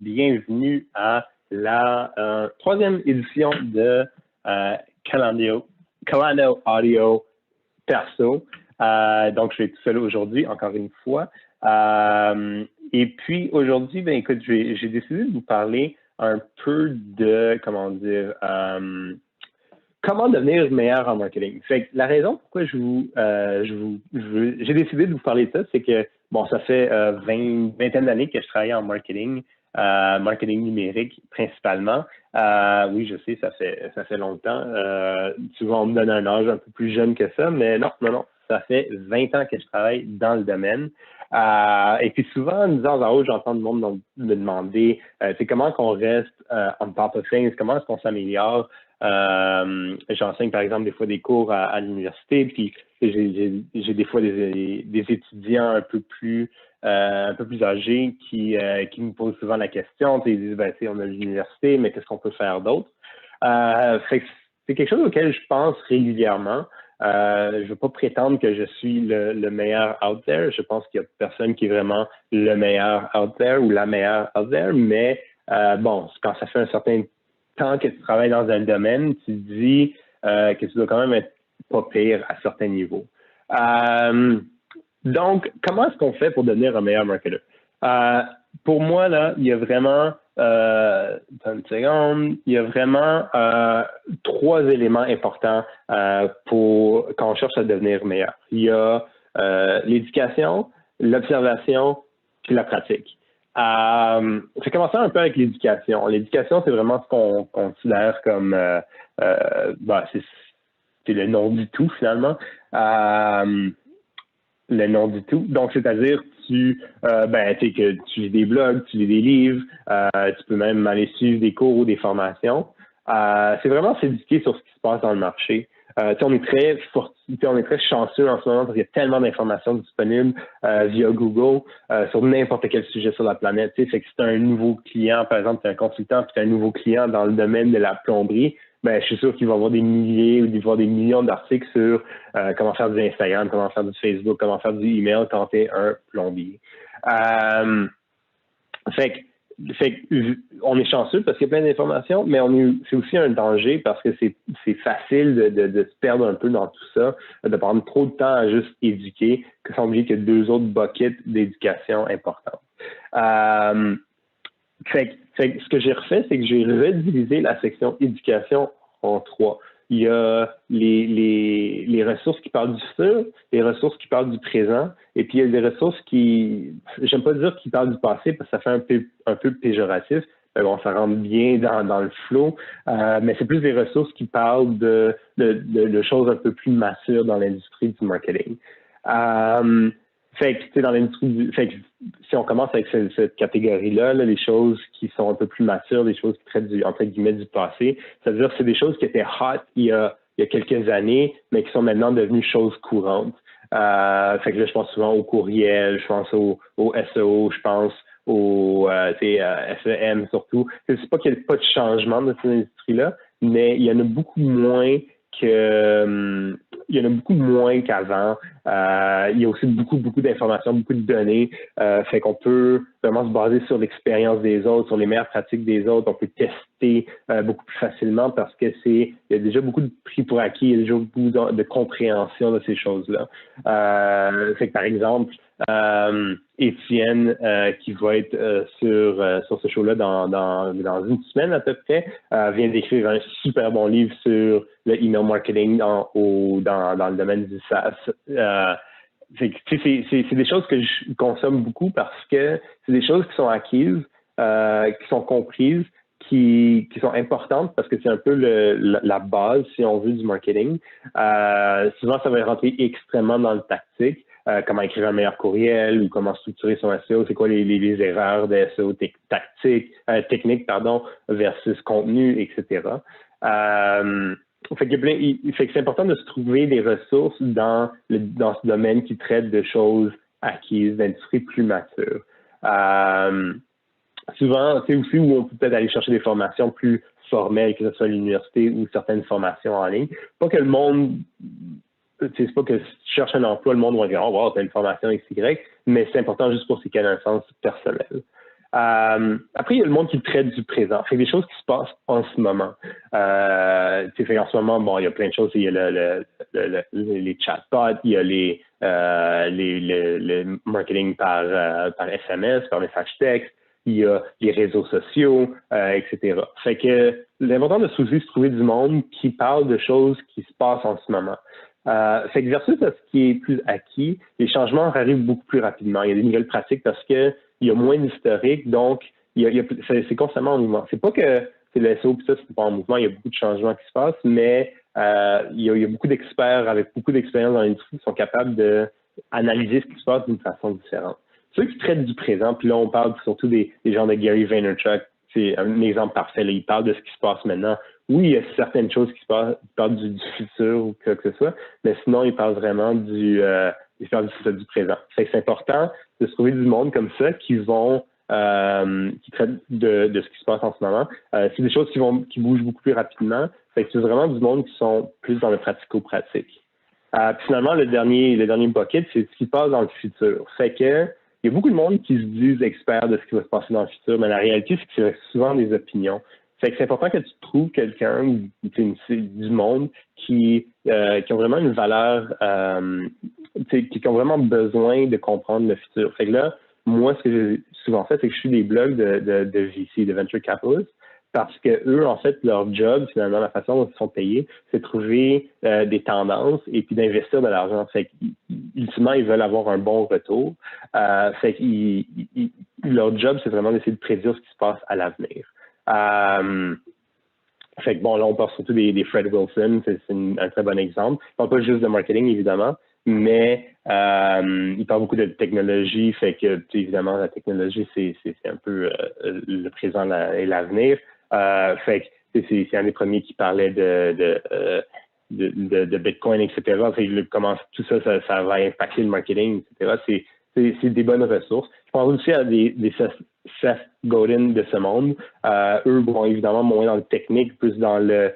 bienvenue à la troisième édition de Kalando Audio Perso. Donc, je suis tout seul aujourd'hui, encore une fois. Et puis, aujourd'hui, ben, écoute, j'ai décidé de vous parler un peu de, comment dire, comment devenir meilleur en marketing. Fait que la raison pourquoi j'ai décidé de vous parler de ça, c'est que, bon, ça fait vingtaine d'années que je travaille en marketing, marketing numérique principalement. Oui, je sais, ça fait longtemps. Souvent, on me donne un âge un peu plus jeune que ça, mais non. Ça fait 20 ans que je travaille dans le domaine. Et puis souvent, en disant en haut, j'entends le monde me demander c'est comment qu'on reste on top of things, comment est-ce qu'on s'améliore. J'enseigne par exemple des fois des cours à l'université, puis j'ai des fois des étudiants un peu plus âgés qui me posent souvent la question. Ils disent ben, on a l'université, mais qu'est-ce qu'on peut faire d'autre? C'est quelque chose auquel je pense régulièrement. Je ne veux pas prétendre que je suis le meilleur out there. Je pense qu'il y a personne qui est vraiment le meilleur out there ou la meilleure out there, mais bon, quand ça fait un certain temps que tu travailles dans un domaine, tu te dis que tu dois quand même être pas pire à certains niveaux. Donc, comment est-ce qu'on fait pour devenir un meilleur marketeur? Pour moi, là, il y a vraiment une seconde, il y a vraiment 3 éléments importants pour quand on cherche à devenir meilleur. Il y a l'éducation, l'observation, puis la pratique. Je vais commencer un peu avec l'éducation. L'éducation, c'est vraiment ce qu'on considère comme c'est le nom du tout, finalement. Le nom du tout. Donc, c'est-à-dire que tu lis des blogs, tu lis des livres, tu peux même aller suivre des cours ou des formations. C'est vraiment s'éduquer sur ce qui se passe dans le marché. On est très chanceux en ce moment parce qu'il y a tellement d'informations disponibles via Google sur n'importe quel sujet sur la planète. Fait que si tu as un nouveau client, par exemple, tu es un consultant, puis tu as un nouveau client dans le domaine de la plomberie, ben, je suis sûr qu'il va y avoir des milliers ou des millions d'articles sur comment faire du Instagram, comment faire du Facebook, comment faire du email quand tu es un plombier. On est chanceux parce qu'il y a plein d'informations, mais c'est aussi un danger parce que c'est facile de se perdre un peu dans tout ça, de prendre trop de temps à juste éduquer, que sans oublier qu'il y a 2 autres buckets d'éducation importantes. Ce que j'ai refait, c'est que j'ai redivisé la section éducation en 3. Il y a les ressources qui parlent du futur, les ressources qui parlent du présent, et puis il y a des ressources j'aime pas dire qui parlent du passé parce que ça fait un peu péjoratif. Mais bon, ça rentre bien dans le flow, mais c'est plus des ressources qui parlent de choses un peu plus matures dans l'industrie du marketing. Dans l'industrie si on commence avec cette catégorie-là, les choses qui sont un peu plus matures, les choses qui traitent entre guillemets du passé, c'est-à-dire que c'est des choses qui étaient hot il y a quelques années, mais qui sont maintenant devenues choses courantes. Là, je pense souvent au courriel, je pense au SEO, je pense au SEM surtout. C'est pas qu'il n'y a pas de changement dans cette industrie-là, mais il y en a beaucoup moins qu'avant. Il y a aussi beaucoup d'informations, beaucoup de données. Fait qu'on peut vraiment se baser sur l'expérience des autres, sur les meilleures pratiques des autres. On peut tester beaucoup plus facilement parce que il y a déjà beaucoup de pris pour acquis, il y a déjà beaucoup de compréhension de ces choses-là. Fait que par exemple, Étienne, qui va être sur ce show-là dans une semaine à peu près, vient d'écrire un super bon livre sur le email marketing dans le domaine du SaaS. C'est des choses que je consomme beaucoup parce que c'est des choses qui sont acquises, qui sont comprises, qui sont importantes parce que c'est un peu la base, si on veut, du marketing. Souvent, ça va rentrer extrêmement dans le tactique. Comment écrire un meilleur courriel ou comment structurer son SEO, c'est quoi les erreurs de SEO technique versus contenu, etc. Fait que c'est important de se trouver des ressources dans ce domaine qui traite de choses acquises, d'industries plus matures. Souvent, c'est aussi où on peut peut-être aller chercher des formations plus formelles, que ce soit à l'université ou certaines formations en ligne. Pas que le monde... C'est pas que si tu cherches un emploi, le monde va dire « Oh, wow, t'as une formation XY », mais c'est important juste pour ses connaissances personnelles. Après, il y a le monde qui traite du présent. Fait des choses qui se passent en ce moment. Fait en ce moment, bon, il y a plein de choses. Il y a les chatbots, il y a le marketing par SMS, par message texte, il y a les réseaux sociaux, etc. Fait que l'important de se trouver du monde qui parle de choses qui se passent en ce moment. Fait que versus à ce qui est plus acquis, les changements arrivent beaucoup plus rapidement. Il y a des nouvelles pratiques parce que il y a moins d'historique, donc c'est constamment en mouvement. C'est pas que c'est le SEO, puis ça, c'est pas en mouvement, il y a beaucoup de changements qui se passent, mais il y a beaucoup d'experts avec beaucoup d'expérience dans l'industrie qui sont capables d'analyser ce qui se passe d'une façon différente. Ceux qui traitent du présent, puis là, on parle surtout des gens de Gary Vaynerchuk, c'est un exemple parfait, là, il parle de ce qui se passe maintenant. Oui, il y a certaines choses qui se passent, il parle du futur ou quoi que ce soit, mais sinon, il parle vraiment du présent. Fait que c'est important de se trouver du monde comme ça qui traitent de ce qui se passe en ce moment. C'est des choses qui bougent beaucoup plus rapidement. Fait que c'est vraiment du monde qui sont plus dans le pratico-pratique. Puis finalement, le dernier bucket, c'est ce qui se passe dans le futur. Fait que il y a beaucoup de monde qui se disent experts de ce qui va se passer dans le futur, mais la réalité, c'est que c'est souvent des opinions. Fait que c'est important que tu trouves quelqu'un du monde qui ont vraiment une valeur, qui ont vraiment besoin de comprendre le futur. Fait que là, moi, ce que j'ai souvent fait, c'est que je suis des blogs de VC, de Venture Capitalists, parce que eux, en fait, leur job, finalement, la façon dont ils sont payés, c'est de trouver des tendances et puis d'investir de l'argent. Fait qu'ultimement, ils veulent avoir un bon retour. Fait que leur job, c'est vraiment d'essayer de prédire ce qui se passe à l'avenir. Fait que bon, là, on parle surtout des Fred Wilson, c'est un très bon exemple. Il ne parle pas juste de marketing, évidemment, mais il parle beaucoup de technologie, fait que, évidemment, la technologie, c'est un peu le présent et l'avenir. Fait que c'est un des premiers qui parlait de Bitcoin, etc. Fait que comment tout ça va impacter le marketing, etc. C'est des bonnes ressources. Je pense aussi à des Seth Godin de ce monde. Eux, bon, évidemment, moins dans le technique, plus dans le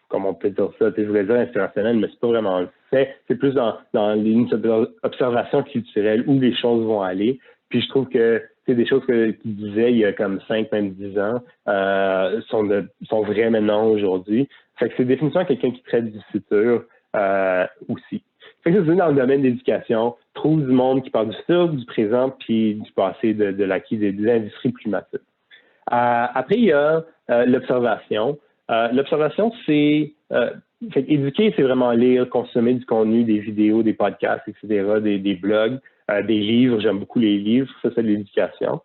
comment on peut dire ça, je voulais dire inspirationnel, mais c'est pas vraiment le fait. C'est plus dans les observations culturelles où les choses vont aller. Puis je trouve que c'est des choses qu'il disait il y a comme 5, même 10 ans sont vraies maintenant aujourd'hui. Fait que c'est définitivement quelqu'un qui traite du futur aussi. Fait que c'est dans le domaine d'éducation, trouve du monde qui parle du futur, du présent, puis du passé, de l'acquis, des industries plus matures. Après, il y a l'observation. L'observation, c'est éduquer, c'est vraiment lire, consommer du contenu, des vidéos, des podcasts, etc., des blogs, des livres. J'aime beaucoup les livres. Ça, c'est de l'éducation.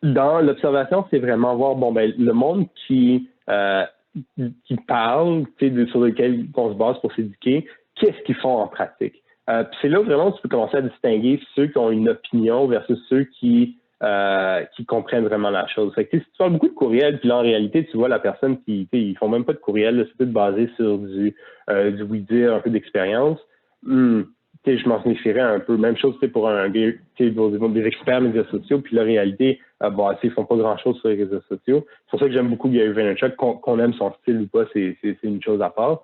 Dans l'observation, c'est vraiment voir le monde qui parle, sur lequel on se base pour s'éduquer, qu'est-ce qu'ils font en pratique. C'est là où vraiment tu peux commencer à distinguer ceux qui ont une opinion versus ceux qui comprennent vraiment la chose. Fait que, si tu parles beaucoup de courriel, puis là, en réalité, tu vois la personne ils font même pas de courriel, c'est tout basé sur du oui-dire, un peu d'expérience. Je m'en méfierais un peu. Même chose pour des experts médias sociaux, puis la réalité, ils font pas grand-chose sur les réseaux sociaux. C'est pour ça que j'aime beaucoup Gary Vaynerchuk, qu'on aime son style ou pas, c'est une chose à part.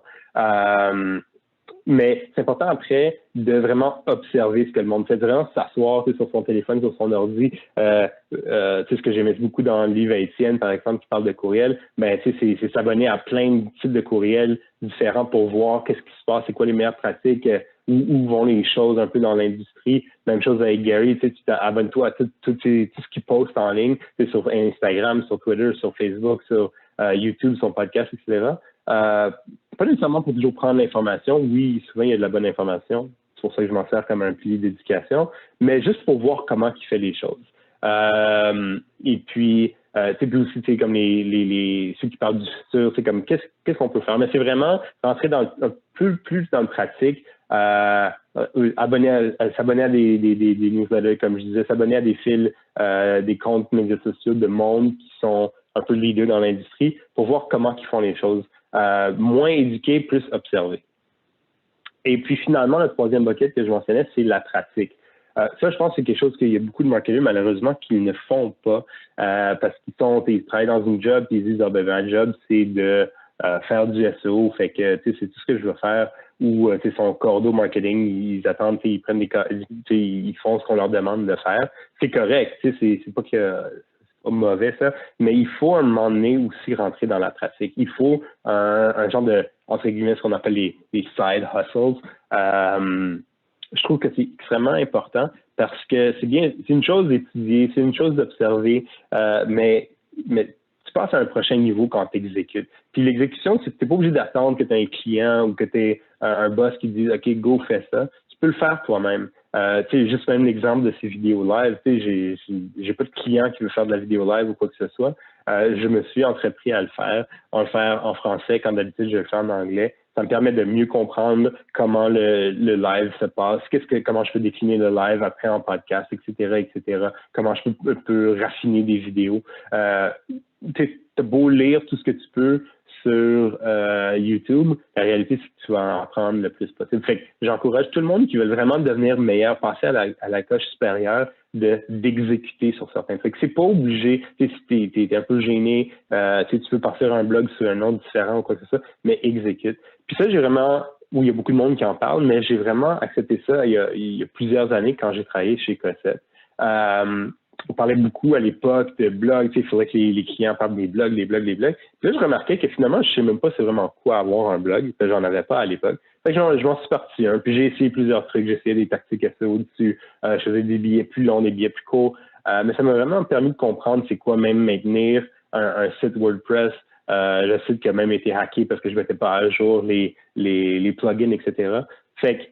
Mais c'est important après de vraiment observer ce que le monde fait, de vraiment s'asseoir sur son téléphone, sur son ordi. Ce que j'aimais beaucoup dans le livre à Étienne, par exemple, qui parle de courriel, c'est s'abonner à plein de types de courriels différents pour voir qu'est-ce qui se passe, c'est quoi les meilleures pratiques, où vont les choses un peu dans l'industrie. Même chose avec Gary, tu abonnes-toi à tout ce qu'il poste en ligne, sur Instagram, sur Twitter, sur Facebook, sur YouTube, son podcast, etc. Pas nécessairement pour toujours prendre l'information. Oui, souvent, il y a de la bonne information. C'est pour ça que je m'en sers comme un pilier d'éducation. Mais juste pour voir comment il fait les choses. Et puis, puis aussi, comme ceux qui parlent du futur, c'est comme qu'est-ce qu'on peut faire. Mais c'est vraiment rentrer un peu plus dans le pratique, s'abonner à des newsletters, comme je disais, s'abonner à des fils, des comptes médias sociaux de monde qui sont un peu leaders dans l'industrie pour voir comment ils font les choses. Moins éduqué, plus observé. Et puis finalement, le troisième bucket que je mentionnais, c'est la pratique. Ça, je pense que c'est quelque chose qu'il y a beaucoup de marketeurs, malheureusement, qui ne font pas parce qu'ils travaillent dans une job et ils disent ma job, c'est de faire du SEO. Fait que c'est tout ce que je veux faire. ou son cordeau marketing, ils attendent, ils prennent ils font ce qu'on leur demande de faire. C'est correct, c'est pas que c'est pas mauvais ça, mais il faut à un moment donné aussi rentrer dans la pratique. Il faut un genre de, entre guillemets, ce qu'on appelle les side hustles. Je trouve que c'est extrêmement important parce que c'est une chose d'étudier, c'est une chose d'observer, mais tu passes à un prochain niveau quand tu exécutes. Puis l'exécution, tu n'es pas obligé d'attendre que tu aies un client ou que tu aies un boss qui te dise OK, go, fais ça. Tu peux le faire toi-même. Juste même l'exemple de ces vidéos live, j'ai pas de client qui veut faire de la vidéo live ou quoi que ce soit. Je me suis entrepris à le faire. On le fait en français quand d'habitude je le fais en anglais. Ça me permet de mieux comprendre comment le live se passe, comment je peux décliner le live après en podcast, etc. Comment je peux raffiner des vidéos. T'as beau lire tout ce que tu peux sur YouTube, la réalité, c'est que tu vas en apprendre le plus possible. Fait que j'encourage tout le monde qui veut vraiment devenir meilleur, passer à la coche supérieure, d'exécuter sur certains trucs. C'est pas obligé, si t'es un peu gêné, tu peux partir un blog sur un nom différent ou quoi que ce soit, mais exécute. Puis ça, il y a beaucoup de monde qui en parle, mais j'ai vraiment accepté ça il y a plusieurs années quand j'ai travaillé chez Cossette. On parlait beaucoup à l'époque de blogs, il faudrait que les clients parlent des blogs. Puis là, je remarquais que finalement, je sais même pas c'est vraiment quoi avoir un blog, parce que j'en avais pas à l'époque. Fait que je m'en suis parti un, puis j'ai essayé plusieurs trucs, j'ai essayé des tactiques SEO-dessus, je faisais des billets plus longs, des billets plus courts, mais ça m'a vraiment permis de comprendre c'est quoi même maintenir un site WordPress, le site qui a même été hacké parce que je mettais pas à jour les plugins, etc. Fait que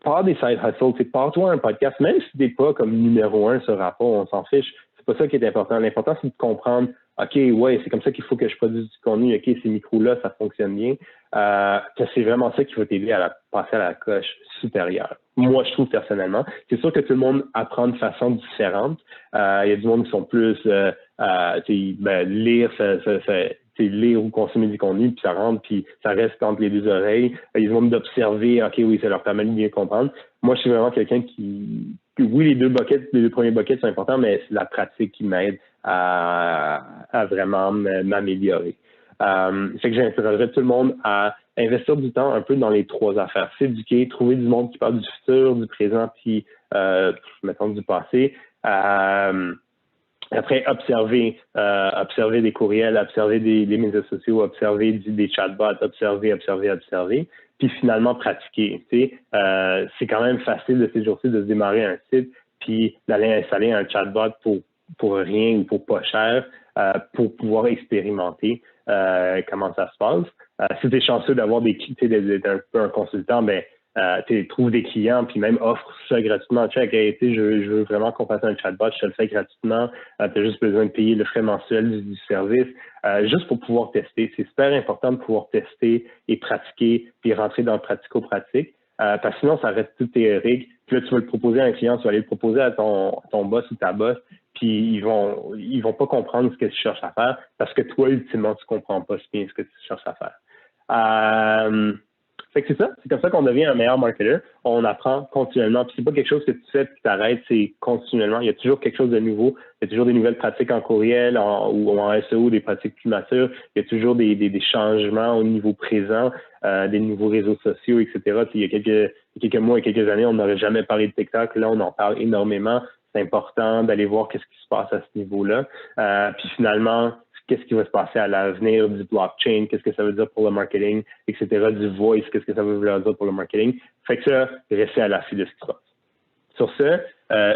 part des side hustles, c'est pars-toi un podcast, même si t'es pas comme numéro 1 sur rapport, on s'en fiche. C'est pas ça qui est important. L'important, c'est de comprendre, OK, ouais, c'est comme ça qu'il faut que je produise du contenu. OK, ces micros-là, ça fonctionne bien. Que c'est vraiment ça qui va t'aider à passer à la coche supérieure. Moi, je trouve personnellement. C'est sûr que tout le monde apprend de façon différente. Il y a du monde qui sont plus lire ou consommer du contenu, puis ça rentre, puis ça reste entre les deux oreilles. Ils vont d'observer, OK, oui, ça leur permet de bien comprendre. Moi, je suis vraiment quelqu'un oui, les deux premiers buckets sont importants, mais c'est la pratique qui m'aide à vraiment m'améliorer. Fait que j'interrogerais tout le monde à investir du temps un peu dans les trois affaires. S'éduquer, trouver du monde qui parle du futur, du présent, puis mettons du passé. Après, observer des courriels, observer des médias sociaux, observer des chatbots, observer. Puis finalement, pratiquer. C'est quand même facile de ces jours-ci de se démarrer un site, puis d'aller installer un chatbot pour rien ou pour pas cher, pour pouvoir expérimenter comment ça se passe. Si tu es chanceux d'avoir d'être un peu un consultant, ben trouve des clients, puis même offre ça gratuitement. Check, je veux vraiment qu'on fasse un chatbot, je te le fais gratuitement. Tu as juste besoin de payer le frais mensuel du service, juste pour pouvoir tester. C'est super important de pouvoir tester et pratiquer, puis rentrer dans le pratico-pratique. Parce que sinon, ça reste tout théorique. Puis là, tu vas le proposer à un client, tu vas aller le proposer à ton boss ou ta boss, puis ils vont pas comprendre ce que tu cherches à faire parce que toi, ultimement, tu comprends pas bien ce que tu cherches à faire. Fait que c'est ça, c'est comme ça qu'on devient un meilleur marketeur. On apprend continuellement. Puis c'est pas quelque chose que tu fais puis tu t'arrêtes, c'est continuellement. Il y a toujours quelque chose de nouveau. Il y a toujours des nouvelles pratiques en courriel ou en SEO, des pratiques plus matures. Il y a toujours des changements au niveau présent, des nouveaux réseaux sociaux, etc. Puis il y a quelques mois et quelques années, on n'aurait jamais parlé de TikTok. Là, on en parle énormément. C'est important d'aller voir qu'est-ce qui se passe à ce niveau-là. Puis finalement, qu'est-ce qui va se passer à l'avenir du blockchain, qu'est-ce que ça veut dire pour le marketing, etc., du voice, qu'est-ce que ça veut dire pour le marketing. Fait que ça, restez à l'affût de ce qui se passe. Sur ce,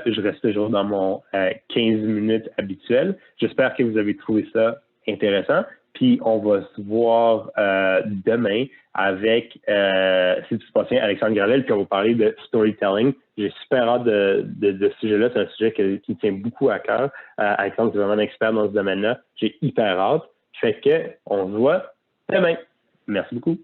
je reste toujours dans mon 15 minutes habituel. J'espère que vous avez trouvé ça intéressant. Puis, on va se voir demain avec, si tu te passes bien, Alexandre Gravel, puis on va parler de storytelling. J'ai super hâte de ce sujet-là. C'est un sujet qui me tient beaucoup à cœur. Alexandre, c'est vraiment un expert dans ce domaine-là. J'ai hyper hâte. Fait que, on se voit demain. Merci beaucoup.